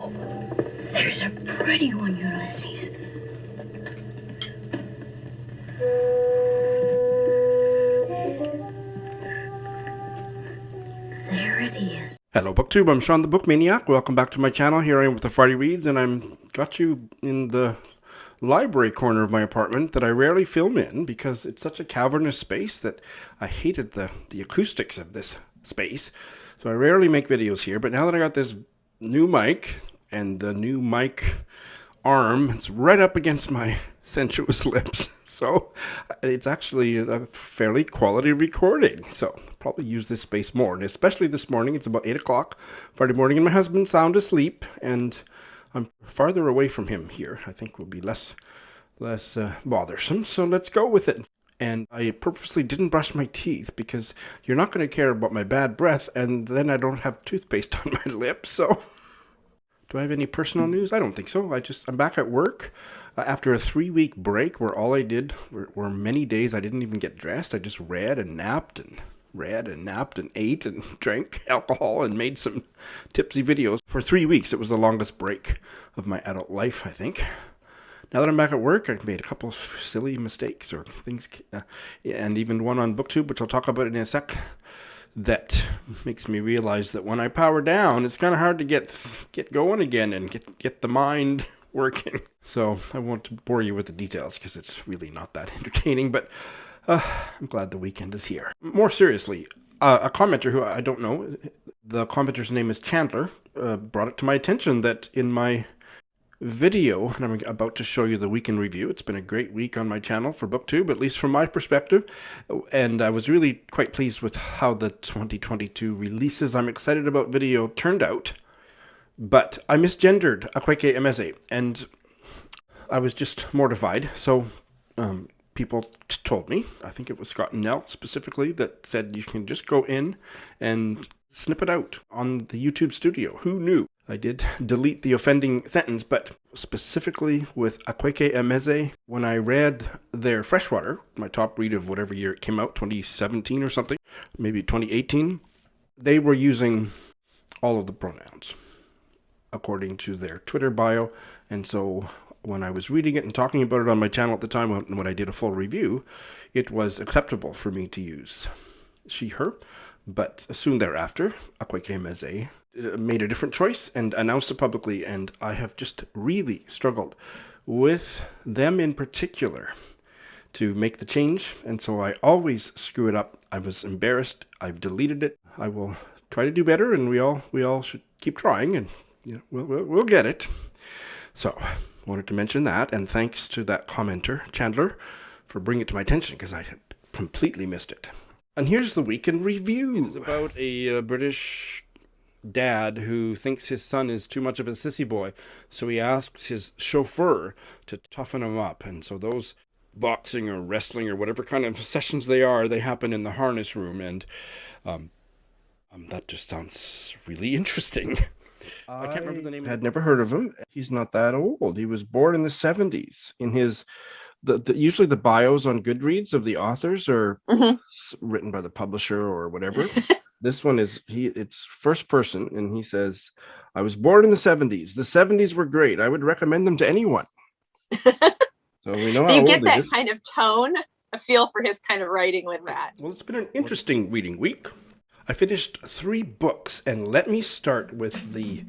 There's a pretty one, Ulysses. There it is. Hello BookTube, I'm Sean the Book Maniac. Welcome back to my channel. Here I am with the Friday Reads, and I'm got you in the library corner of my apartment that I rarely film in because it's such a cavernous space that I hated the acoustics of this space. So I rarely make videos here, but now that I got this new mic and the new mic arm, it's right up against my sensuous lips. So it's actually a fairly quality recording. So I'll probably use this space more. And especially this morning, it's about 8 o'clock Friday morning, and my husband's sound asleep, and I'm farther away from him here. I think will be less bothersome. So let's go with it. And I purposely didn't brush my teeth because you're not going to care about my bad breath, and then I don't have toothpaste on my lips. So do I have any personal news? I don't think so. I'm back at work after a 3-week break where all I did were many days I didn't even get dressed. I just read and napped and ate and drank alcohol and made some tipsy videos. For 3 weeks, it was the longest break of my adult life, I think. Now that I'm back at work, I've made a couple of silly mistakes or things, and even one on BookTube, which I'll talk about in a sec, that makes me realize that when I power down, it's kind of hard to get going again and get the mind working. So I won't bore you with the details because it's really not that entertaining, but I'm glad the weekend is here. More seriously, a commenter who I don't know, the commenter's name is Chandler, brought it to my attention that in my video, and I'm about to show you the week in review. It's been a great week on my channel for BookTube, at least from my perspective, and I was really quite pleased with how the 2022 releases I'm excited about video turned out, but I misgendered Akira Emeze, and I was just mortified. So people told me, I think it was Scott and Nell specifically, that said you can just go in and snip it out on the YouTube studio. Who knew? I did delete the offending sentence, but specifically with Akira Emeze, when I read their Freshwater, my top read of whatever year it came out, 2017 or something, maybe 2018, they were using all of the pronouns according to their Twitter bio. And so when I was reading it and talking about it on my channel at the time, when I did a full review, it was acceptable for me to use she, her. But soon thereafter, Akira Emeze made a different choice and announced it publicly, and I have just really struggled with them in particular to make the change, and so I always screw it up. I was embarrassed. I've deleted it. I will try to do better, and we all should keep trying, and we'll get it. So wanted to mention that, and thanks to that commenter, Chandler, for bringing it to my attention because I had completely missed it. And here's the week in review. It's about a British dad who thinks his son is too much of a sissy boy, so he asks his chauffeur to toughen him up. And so those boxing or wrestling or whatever kind of sessions they happen in the harness room, and that just sounds really interesting. I can't remember the name. I had never heard of him. He's not that old. He was born in the 70s. In his usually the bios on Goodreads of the authors are written by the publisher or whatever. This one it's first person, and he says, I was born in the 70s. The 70s were great. I would recommend them to anyone. So we know how Do you old get that is. kind of tone? A feel for his kind of writing with that. Well, it's been an interesting reading week. I finished 3 books, and let me start with the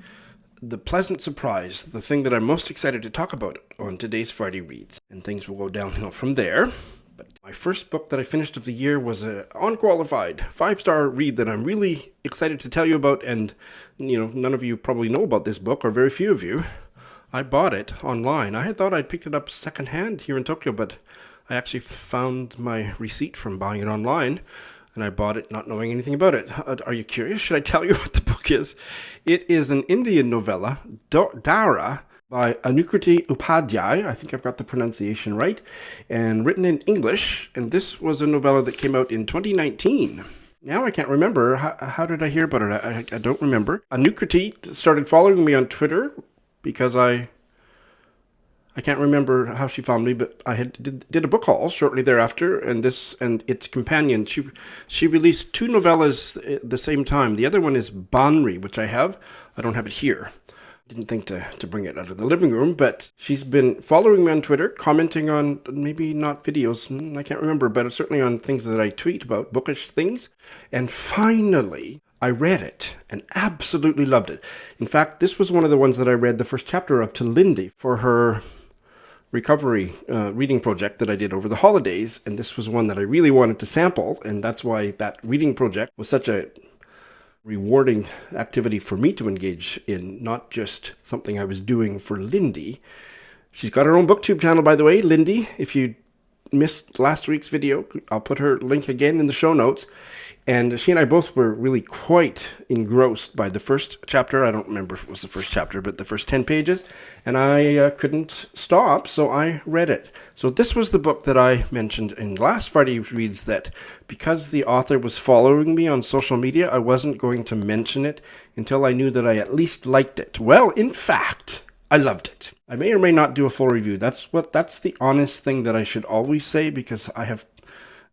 pleasant surprise, the thing that I'm most excited to talk about on today's Friday Reads, and things will go downhill from there. But my first book that I finished of the year was an unqualified 5-star read that I'm really excited to tell you about, and none of you probably know about this book, or very few of you. I bought it online. I had thought I'd picked it up secondhand here in Tokyo, but I actually found my receipt from buying it online, and I bought it not knowing anything about it. Are you curious? Should I tell you what the book is? It is an Indian novella, Daura, by Anukrti Upadhyay. I think I've got the pronunciation right. And written in English. And this was a novella that came out in 2019. Now I can't remember. How did I hear about it? I don't remember. Anukrti started following me on Twitter because I can't remember how she found me, but I did a book haul shortly thereafter, and this and its companion. She released 2 novellas at the same time. The other one is Bhaunri, which I have. I don't have it here. Didn't think to bring it out of the living room, but she's been following me on Twitter, commenting on maybe not videos, I can't remember, but certainly on things that I tweet about, bookish things. And finally, I read it and absolutely loved it. In fact, this was one of the ones that I read the first chapter of to Lindy for her recovery reading project that I did over the holidays. And this was one that I really wanted to sample. And that's why that reading project was such a rewarding activity for me to engage in, not just something I was doing for Lindy. She's got her own booktube channel, by the way. Lindy, if you missed last week's video, I'll put her link again in the show notes. And she and I both were really quite engrossed by the first chapter. I don't remember if it was the first chapter, but the first 10 pages. And I couldn't stop, so I read it. So this was the book that I mentioned in last Friday's Reads, that because the author was following me on social media, I wasn't going to mention it until I knew that I at least liked it. Well, in fact, I loved it. I may or may not do a full review. That's the honest thing that I should always say, because I have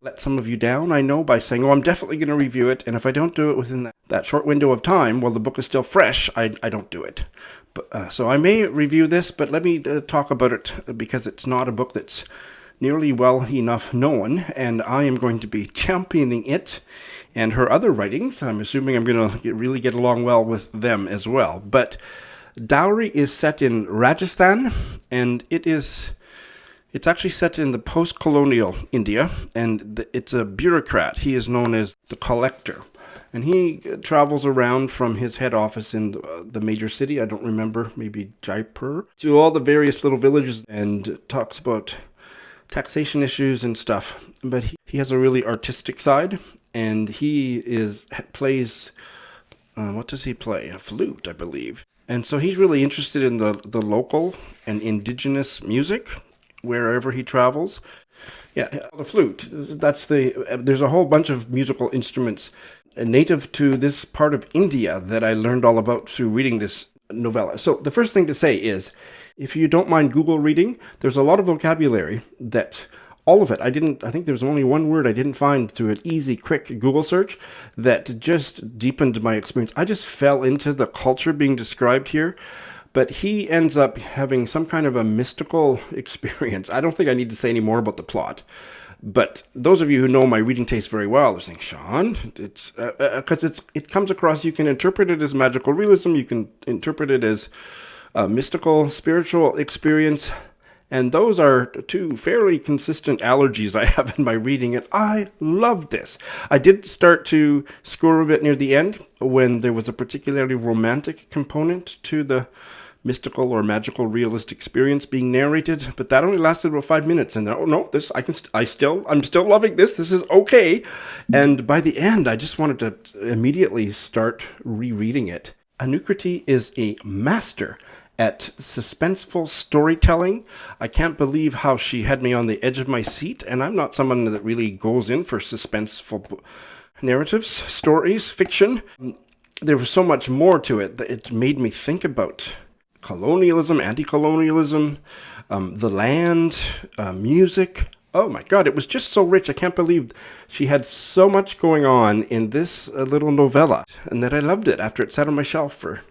let some of you down, I know, by saying, I'm definitely going to review it. And if I don't do it within that short window of time, while the book is still fresh, I don't do it. But so I may review this, but let me talk about it, because it's not a book that's nearly well enough known. And I am going to be championing it and her other writings. I'm assuming I'm going to really get along well with them as well. But Daura is set in Rajasthan, and it's actually set in the post-colonial India, and it's a bureaucrat. He is known as the Collector, and he travels around from his head office in the major city, I don't remember, maybe Jaipur, to all the various little villages, and talks about taxation issues and stuff. But he has a really artistic side, and he plays, what does he play? A flute, I believe. And so he's really interested in the local and indigenous music wherever he travels. Yeah, the flute. There's a whole bunch of musical instruments native to this part of India that I learned all about through reading this novella. So the first thing to say is, if you don't mind Google reading, there's a lot of vocabulary that all of it, I think there's only one word I didn't find through an easy, quick Google search that just deepened my experience. I just fell into the culture being described here. But he ends up having some kind of a mystical experience. I don't think I need to say any more about the plot. But those of you who know my reading taste very well are saying, Sean, it's because it comes across, you can interpret it as magical realism, you can interpret it as a mystical, spiritual experience. And those are two fairly consistent allergies I have in my reading, and I love this. I did start to score a bit near the end when there was a particularly romantic component to the mystical or magical realist experience being narrated, but that only lasted about 5 minutes, and I'm still loving this. This is okay. And by the end, I just wanted to immediately start rereading it. Anukrti is a master at suspenseful storytelling. I can't believe how she had me on the edge of my seat, and I'm not someone that really goes in for suspenseful narratives, stories, fiction. There was so much more to it that it made me think about colonialism, anti-colonialism, the land, music. Oh my God, it was just so rich. I can't believe she had so much going on in this little novella, and that I loved it after it sat on my shelf for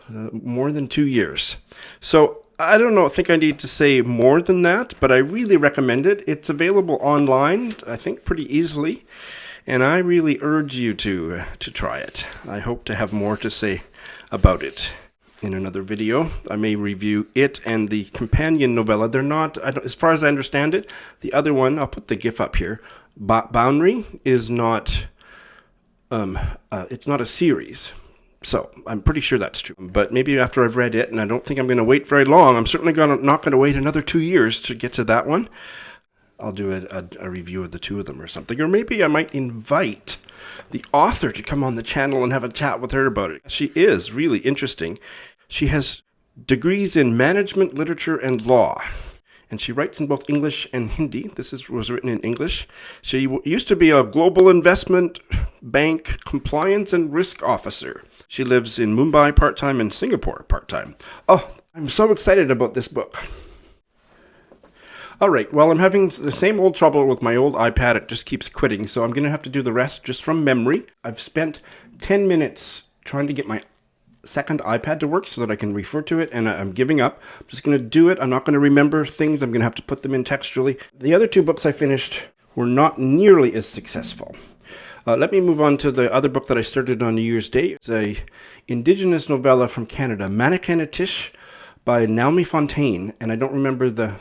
more than 2 years. So I think I need to say more than that, but I really recommend it. It's available online, I think, pretty easily, and I really urge you to try it. I hope to have more to say about it in another video. I may review it and the companion novella. They're not, as far as I understand it, the other one, I'll put the GIF up here, Bhaunri is not, it's not a series. So I'm pretty sure that's true. But maybe after I've read it, and I don't think I'm going to wait very long, I'm certainly not going to wait another 2 years to get to that one. I'll do a review of the two of them or something. Or maybe I might invite the author to come on the channel and have a chat with her about it. She is really interesting. She has degrees in management, literature, and law. And she writes in both English and Hindi. This was written in English. She used to be a global investment bank compliance and risk officer. She lives in Mumbai part-time and Singapore part-time. Oh, I'm so excited about this book. All right, well, I'm having the same old trouble with my old iPad. It just keeps quitting, so I'm going to have to do the rest just from memory. I've spent 10 minutes trying to get my second iPad to work so that I can refer to it, and I'm giving up. I'm just going to do it. I'm not going to remember things. I'm going to have to put them in textually. The other 2 books I finished were not nearly as successful. Let me move on to the other book that I started on New Year's Day. It's a indigenous novella from Canada, Manikanetish by Naomi Fontaine, and I don't remember the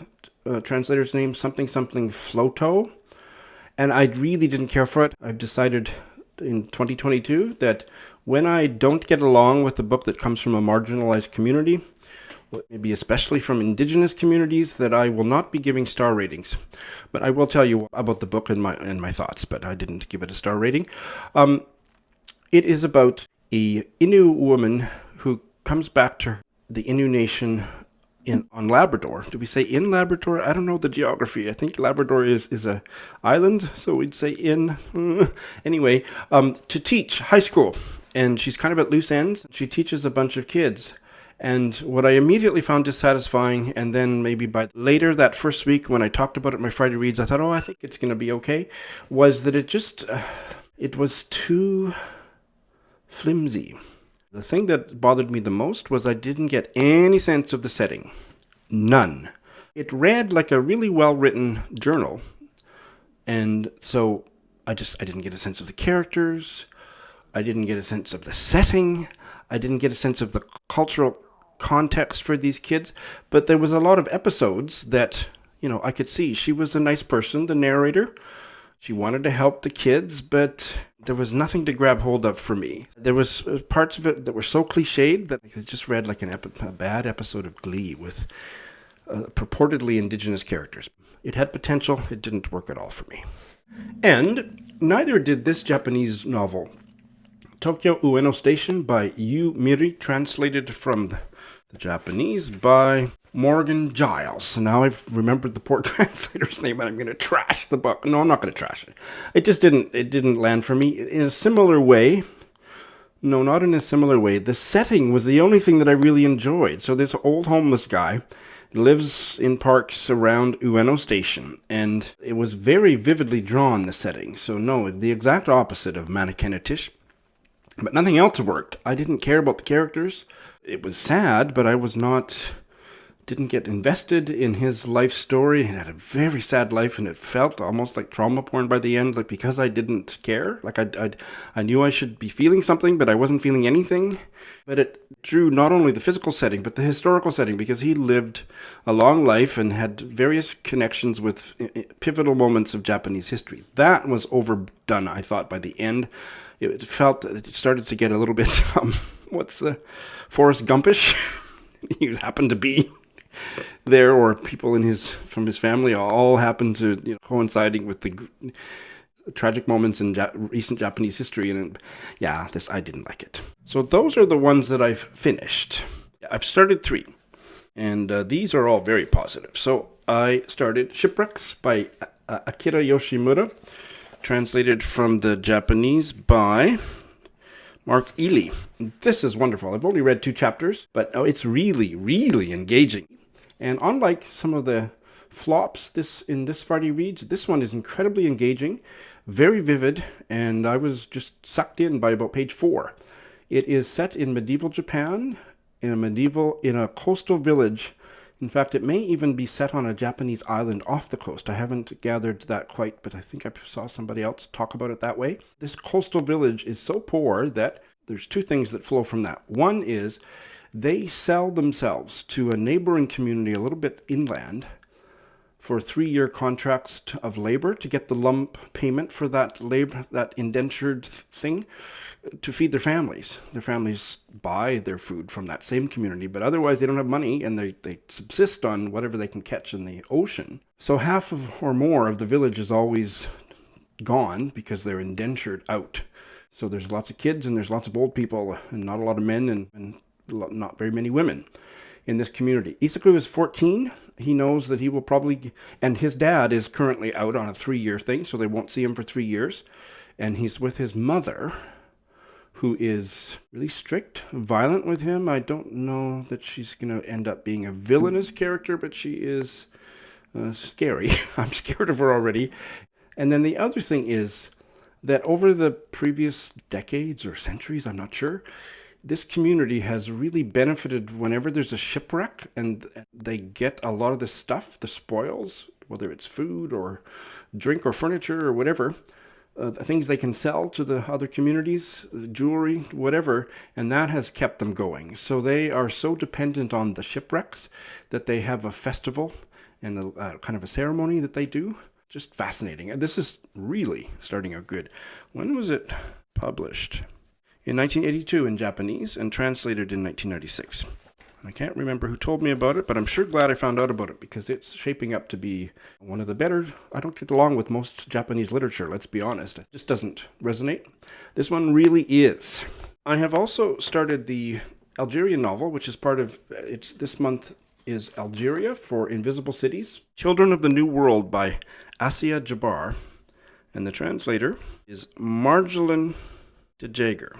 translator's name, something Flotow, and I really didn't care for it. I've decided in 2022 that when I don't get along with a book that comes from a marginalized community, maybe especially from indigenous communities, that I will not be giving star ratings. But I will tell you about the book and my thoughts, but I didn't give it a star rating. It is about a Innu woman who comes back to the Innu nation on Labrador. Do we say in Labrador? I don't know the geography. I think Labrador is a island, so we'd say in. Anyway, to teach high school, and she's kind of at loose ends. She teaches a bunch of kids. And what I immediately found dissatisfying, and then maybe by later that first week when I talked about it in my Friday reads, I thought, I think it's going to be okay, was that it was too flimsy. The thing that bothered me the most was I didn't get any sense of the setting. None. It read like a really well-written journal. And so I didn't get a sense of the characters. I didn't get a sense of the setting. I didn't get a sense of the cultural context for these kids. But there was a lot of episodes that, I could see she was a nice person, the narrator. She wanted to help the kids, but there was nothing to grab hold of for me. There was parts of it that were so cliched that it just read like a bad episode of Glee with purportedly indigenous characters. It had potential. It didn't work at all for me. And neither did this Japanese novel, Tokyo Ueno Station by Miri, translated from the Japanese by Morgan Giles. Now I've remembered the poor translator's name and I'm going to trash the book. No, I'm not going to trash it. It didn't land for me. In a similar way, no, not in a similar way, the setting was the only thing that I really enjoyed. So this old homeless guy lives in parks around Ueno Station, and it was very vividly drawn, the setting. So no, the exact opposite of Manikanetish. But nothing else worked. I didn't care about the characters. It was sad, but I didn't get invested in his life story. He had a very sad life, and it felt almost like trauma porn by the end, like because I didn't care. Like I knew I should be feeling something, but I wasn't feeling anything. But it drew not only the physical setting, but the historical setting, because he lived a long life and had various connections with pivotal moments of Japanese history. That was overdone, I thought, by the end. It started to get a little bit, Forrest Gumpish. He happened to be there, or people from his family all happened to coinciding with the tragic moments in recent Japanese history, and I didn't like it. So those are the ones that I've finished. I've started 3, and these are all very positive. So I started Shipwrecks by Akira Yoshimura, translated from the Japanese by Mark Ely. This is wonderful. I've only read 2 chapters, but it's really, really engaging. And unlike some of the flops in this Friday Reads, this one is incredibly engaging, very vivid, and I was just sucked in by about page 4. It is set in medieval Japan, in a coastal village. In fact, it may even be set on a Japanese island off the coast. I haven't gathered that quite, but I think I saw somebody else talk about it that way. This coastal village is so poor that there's 2 things that flow from that. One is they sell themselves to a neighboring community a little bit inland for 3-year contracts of labor to get the lump payment for that labor, that indentured thing, to feed their families. Their families buy their food from that same community, but otherwise they don't have money, and they subsist on whatever they can catch in the ocean. So half or more of the village is always gone because they're indentured out. So there's lots of kids and there's lots of old people and not a lot of men and not very many women in this community. Isaku is 14. He knows that he will probably, and his dad is currently out on a 3-year thing, so they won't see him for 3 years. And he's with his mother, who is really strict, violent with him. I don't know that she's going to end up being a villainous character, but she is scary. I'm scared of her already. And then the other thing is that over the previous decades or centuries, I'm not sure, this community has really benefited whenever there's a shipwreck and they get a lot of the stuff, the spoils, whether it's food or drink or furniture or whatever, things they can sell to the other communities, jewelry, whatever, and that has kept them going. So they are so dependent on the shipwrecks that they have a festival and a kind of a ceremony that they do. Just fascinating. And this is really starting out good. When was it published? In 1982 in Japanese and translated in 1996. I can't remember who told me about it, but I'm sure glad I found out about it because it's shaping up to be one of the better. I don't get along with most Japanese literature, let's be honest. It just doesn't resonate. This one really is. I have also started the Algerian novel, which is part of, this month is Algeria for Invisible Cities. Children of the New World by Assia Djebar. And the translator is Marjolaine Djebar.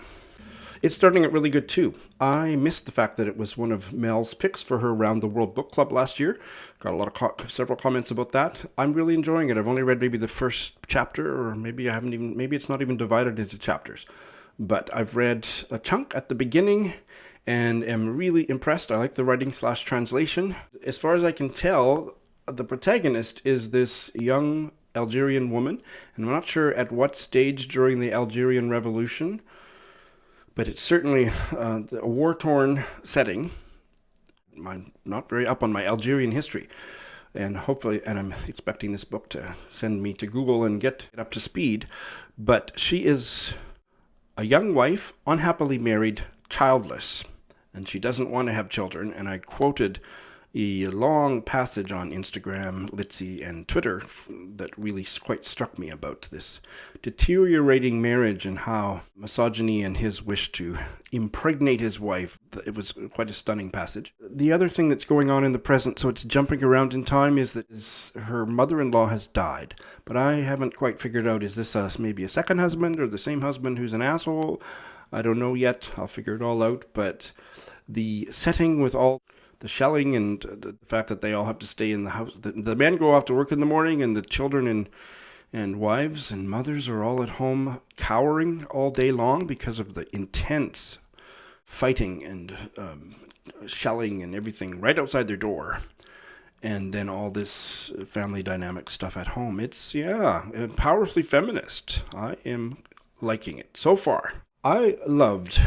It's starting out really good too. I missed the fact that it was one of Mel's picks for her Round the World Book Club last year. Got a lot of several comments about that. I'm really enjoying it. I've only read maybe the first chapter, or maybe it's not even divided into chapters. But I've read a chunk at the beginning and am really impressed. I like the writing / translation. As far as I can tell, the protagonist is this young Algerian woman, and I'm not sure at what stage during the Algerian Revolution, but it's certainly a war-torn setting. I'm not very up on my Algerian history, and I'm expecting this book to send me to Google and get it up to speed, but she is a young wife, unhappily married, childless, and she doesn't want to have children, and I quoted a long passage on Instagram, Litzy, and Twitter that really quite struck me about this deteriorating marriage and how misogyny and his wish to impregnate his wife. It was quite a stunning passage. The other thing that's going on in the present, so it's jumping around in time, is that her mother-in-law has died. But I haven't quite figured out, is this maybe a second husband or the same husband who's an asshole? I don't know yet. I'll figure it all out. But the setting with all the shelling and the fact that they all have to stay in the house. The men go off to work in the morning, and the children and wives and mothers are all at home cowering all day long because of the intense fighting and shelling and everything right outside their door. And then all this family dynamic stuff at home. It's, powerfully feminist. I am liking it so far. I loved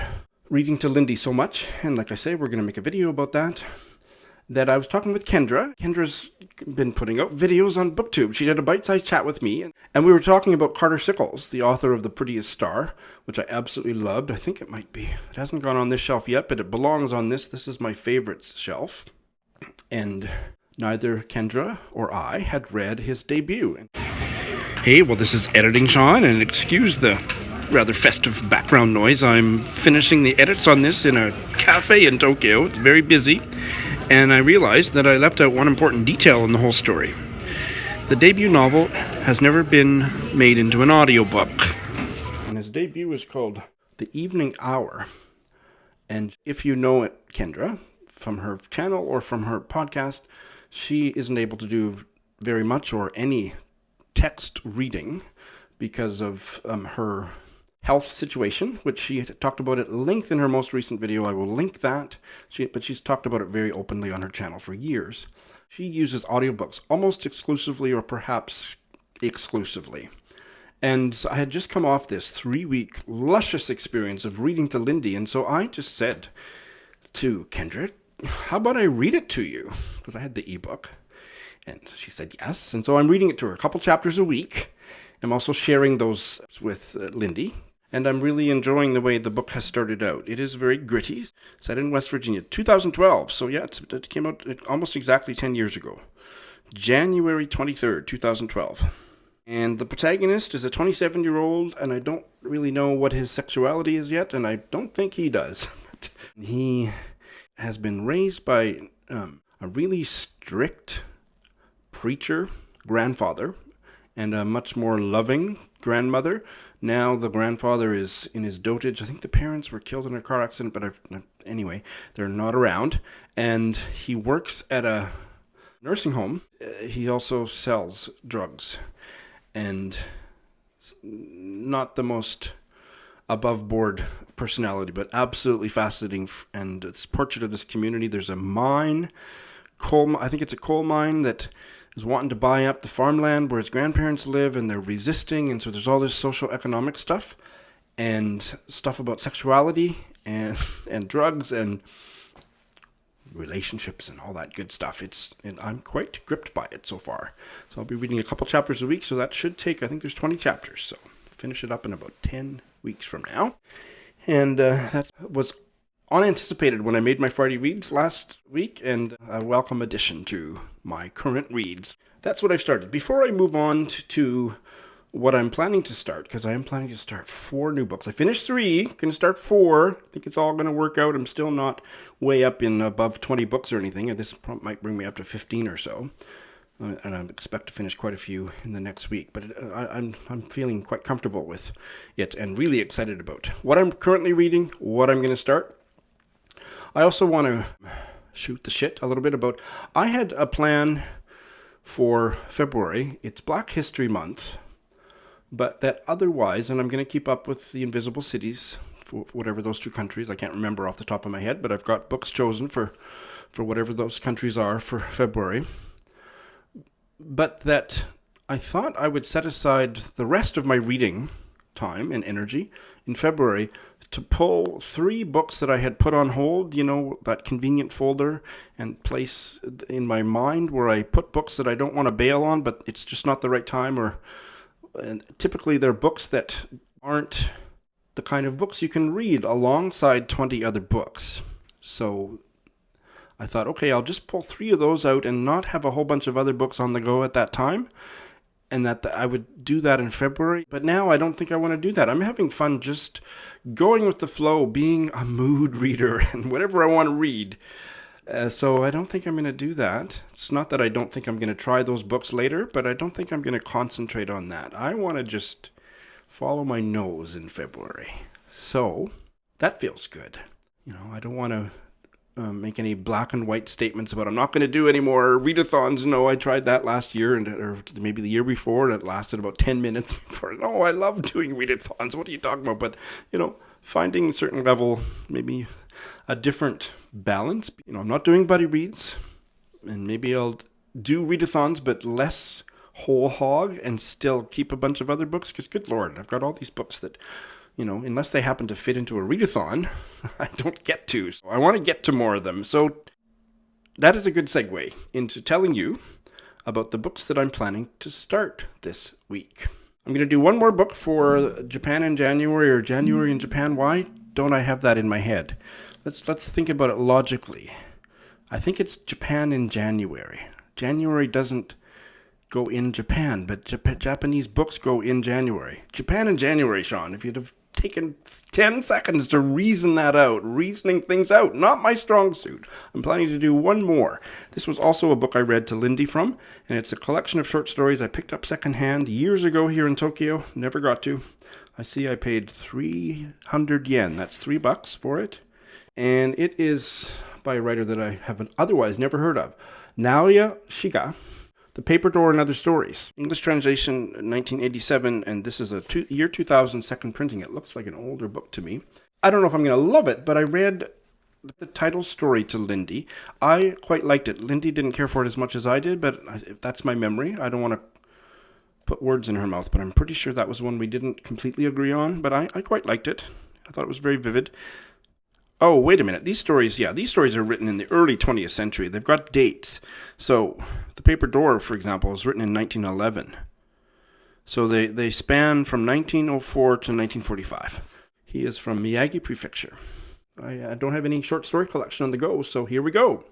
reading to Lindy so much, and like I say, we're going to make a video about that I was talking with Kendra. Kendra's been putting out videos on BookTube. She did a bite-sized chat with me, and we were talking about Carter Sickels, the author of The Prettiest Star, which I absolutely loved. I think it might be. It hasn't gone on this shelf yet, but it belongs on this. This is my favorites shelf. And neither Kendra or I had read his debut. Hey, well, this is Editing Sean, and excuse the rather festive background noise. I'm finishing the edits on this in a cafe in Tokyo. It's very busy, and I realized that I left out one important detail in the whole story. The debut novel has never been made into an audiobook, and his debut is called The Evening Hour. And if you know it, Kendra, from her channel or from her podcast, she isn't able to do very much or any text reading because of her health situation, which she talked about at length in her most recent video. I will link that. But she's talked about it very openly on her channel for years. She uses audiobooks almost exclusively, or perhaps exclusively. And so I had just come off this 3-week luscious experience of reading to Lindy, and so I just said to Kendra, how about I read it to you? Because I had the ebook. And she said yes, and so I'm reading it to her a couple chapters a week. I'm also sharing those with Lindy. And I'm really enjoying the way the book has started out. It is very gritty, set in West Virginia, 2012. So yeah, it came out almost exactly 10 years ago. January 23rd, 2012. And the protagonist is a 27-year-old, and I don't really know what his sexuality is yet, and I don't think he does. He has been raised by a really strict preacher grandfather and a much more loving grandmother. Now the grandfather is in his dotage. I think the parents were killed in a car accident, but anyway, they're not around. And he works at a nursing home. He also sells drugs. And not the most above board personality, but absolutely fascinating. And it's a portrait of this community. There's a mine, I think it's a coal mine that is wanting to buy up the farmland where his grandparents live, and they're resisting. And so there's all this social economic stuff and stuff about sexuality and drugs and relationships and all that good stuff. And I'm quite gripped by it so far. So I'll be reading a couple chapters a week. So that should take, I think there's 20 chapters. So finish it up in about 10 weeks from now. And that was unanticipated when I made my Friday reads last week, and a welcome addition to my current reads. That's what I've started. Before I move on to what I'm planning to start, because I am planning to start 4 new books. I finished 3, going to start 4. I think it's all going to work out. I'm still not way up in above 20 books or anything, and this might bring me up to 15 or so. And I expect to finish quite a few in the next week. But I'm feeling quite comfortable with it and really excited about what I'm currently reading, what I'm going to start. I also want to shoot the shit a little bit about... I had a plan for February. It's Black History Month. But that otherwise, and I'm going to keep up with the Invisible Cities, for whatever those 2 countries, I can't remember off the top of my head, but I've got books chosen for whatever those countries are for February. But that I thought I would set aside the rest of my reading time and energy in February to pull 3 books that I had put on hold, that convenient folder and place in my mind where I put books that I don't want to bail on, but it's just not the right time, and typically they're books that aren't the kind of books you can read alongside 20 other books. So I thought, okay, I'll just pull 3 of those out and not have a whole bunch of other books on the go at that time, and that I would do that in February. But now I don't think I want to do that. I'm having fun just going with the flow, being a mood reader and whatever I want to read. So I don't think I'm going to do that. It's not that I don't think I'm going to try those books later, but I don't think I'm going to concentrate on that. I want to just follow my nose in February. So that feels good. I don't want to make any black and white statements about I'm not going to do any more readathons. No, I tried that last year or maybe the year before, and it lasted about 10 minutes before. No, I love doing readathons. What are you talking about? But, finding a certain level, maybe a different balance. I'm not doing buddy reads, and maybe I'll do readathons, but less whole hog and still keep a bunch of other books, because good Lord, I've got all these books that unless they happen to fit into a readathon, I don't get to. So I want to get to more of them. So that is a good segue into telling you about the books that I'm planning to start this week. I'm going to do one more book for Japan in January, or January in Japan. Why don't I have that in my head? Let's think about it logically. I think it's Japan in January. January doesn't go in Japan, but Japanese books go in January. Japan in January, Sean, if you'd have taken 10 seconds to reason that out, reasoning things out, not my strong suit. I'm planning to do one more. This was also a book I read to Lindy from, and it's a collection of short stories I picked up secondhand years ago here in Tokyo. Never got to. I paid 300 yen. That's $3 for it. And it is by a writer that I have otherwise never heard of. Naoya Shiga. The Paper Door and Other Stories. English translation 1987, and this is a year 2000 second printing. It looks like an older book to me. I don't know if I'm going to love it, but I read the title story to Lindy. I quite liked it. Lindy didn't care for it as much as I did, but that's my memory. I don't want to put words in her mouth, but I'm pretty sure that was one we didn't completely agree on, but I quite liked it. I thought it was very vivid. Oh, wait a minute. These stories are written in the early 20th century. They've got dates. So, The Paper Door, for example, was written in 1911. So they span from 1904 to 1945. He is from Miyagi Prefecture. I don't have any short story collection on the go, so here we go.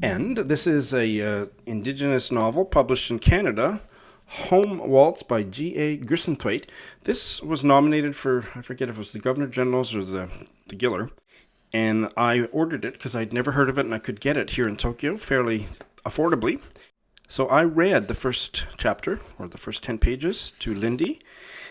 And this is a indigenous novel published in Canada, Home Waltz by G.A. Grisenthwaite. This was nominated for, I forget if it was the Governor General's or the Giller. And I ordered it because I'd never heard of it, and I could get it here in Tokyo fairly affordably. So I read the first chapter, or the first 10 pages, to Lindy.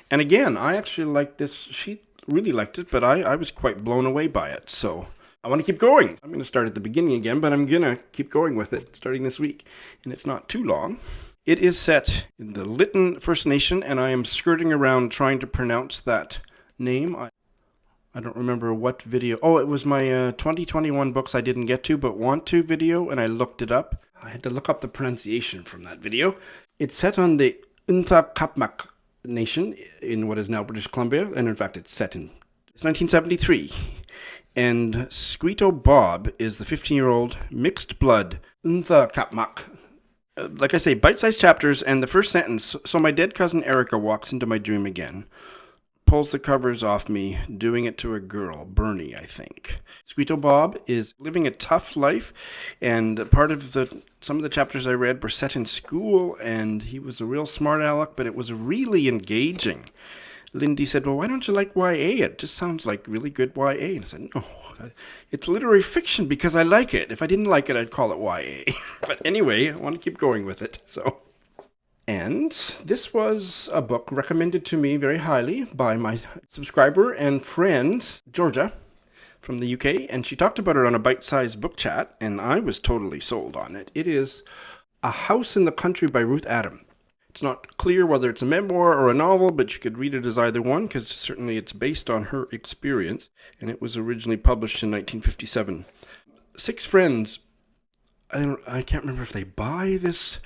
And again, I actually liked this. She really liked it, but I was quite blown away by it. So I want to keep going. I'm going to start at the beginning again, but I'm going to keep going with it starting this week. And it's not too long. It is set in the Lytton First Nation, and I am skirting around trying to pronounce that name. I don't remember what video. Oh, it was my 2021 books I didn't get to but want to video, and I looked it up. I had to look up the pronunciation from that video. It's set on the Upadhyay nation in what is now British Columbia, and in fact it's 1973. And Squeeto Bob is the 15-year-old mixed blood Upadhyay. Like I say, bite-sized chapters, and the first sentence, so my dead cousin Erica walks into my dream again, pulls the covers off me, doing it to a girl, Bernie, I think. Squeeto Bob is living a tough life, and part of some of the chapters I read were set in school, and he was a real smart aleck, but it was really engaging. Lindy said, well, why don't you like YA? It just sounds like really good YA. And I said, no, it's literary fiction because I like it. If I didn't like it, I'd call it YA. But anyway, I want to keep going with it. And this was a book recommended to me very highly by my subscriber and friend, Georgia, from the UK. And she talked about it on a bite-sized book chat, and I was totally sold on it. It is A House in the Country by Ruth Adam. It's not clear whether it's a memoir or a novel, but you could read it as either one, because certainly it's based on her experience, and it was originally published in 1957. 6 friends, I can't remember if they buy this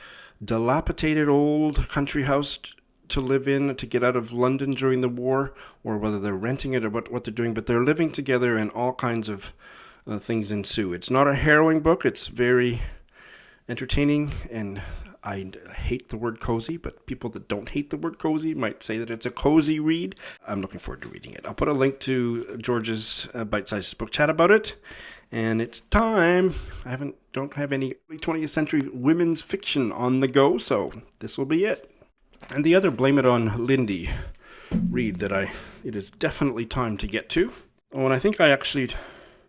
dilapidated old country house to live in to get out of London during the war, or whether they're renting it or what they're doing, but they're living together and all kinds of things ensue. It's not a harrowing book, it's very entertaining, and I hate the word cozy, but people that don't hate the word cozy might say that it's a cozy read. I'm looking forward to reading it. I'll put a link to George's bite-sized book chat about it. And it's time. I don't have any 20th century women's fiction on the go, so this will be it. And the other Blame It on Lindy read that it is definitely time to get to. Oh, and I think I actually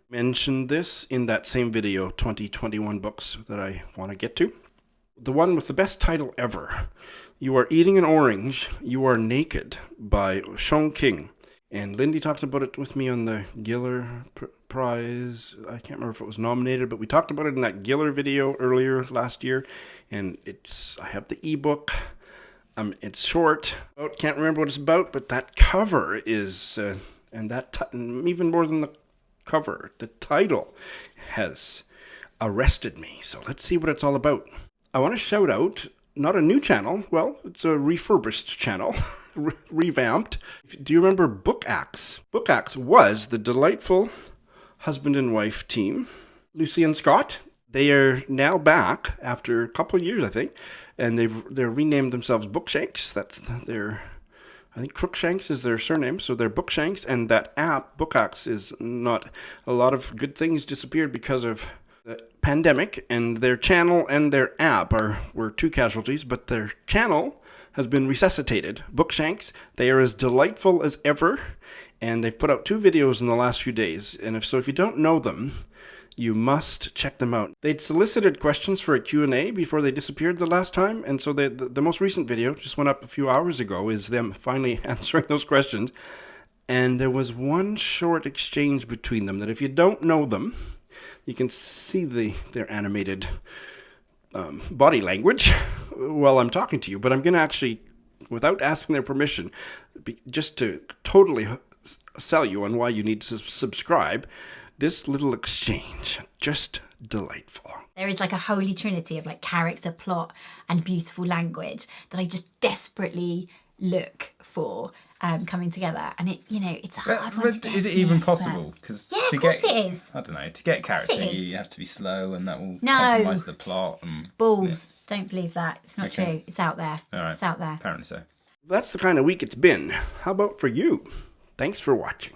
mentioned this in that same video, 2021 books that I want to get to. The one with the best title ever, You Are Eating an Orange, You Are Naked, by Sheung-King. And Lindy talked about it with me on the Giller Prize. I can't remember if it was nominated, but we talked about it in that Giller video earlier last year. And I have the ebook. It's short. Can't remember what it's about, but that cover is, even more than the cover, the title has arrested me. So let's see what it's all about. I want to shout out, not a new channel, well, it's a refurbished channel, revamped. Do you remember Bookshanks? Bookshanks was the delightful husband and wife team, Lucy and Scott. They are now back after a couple of years, I think, and they're renamed themselves Bookshanks. I think Crookshanks is their surname, so they're Bookshanks, and that app, Bookshanks, is not. A lot of good things disappeared because of the pandemic, and their channel and their app were 2 casualties, but their channel has been resuscitated. Bookshanks, they are as delightful as ever, and they've put out 2 videos in the last few days, and if you don't know them, you must check them out. They'd solicited questions for a Q&A before they disappeared the last time, and so the most recent video, just went up a few hours ago, is them finally answering those questions, and there was one short exchange between them that if you don't know them, you can see their animated body language while I'm talking to you. But I'm going to actually, without asking their permission, just to totally sell you on why you need to subscribe, this little exchange, just delightful. There is like a holy trinity of like character, plot, and beautiful language that I just desperately look for coming together, and it's a hard one to get. Is it even possible? Because of course it is. I don't know. To get character, you have to be slow, and that will compromise the plot. Balls. Yeah. Don't believe that. It's not true. It's out there. All right. It's out there. Apparently so. That's the kind of week it's been. How about for you? Thanks for watching.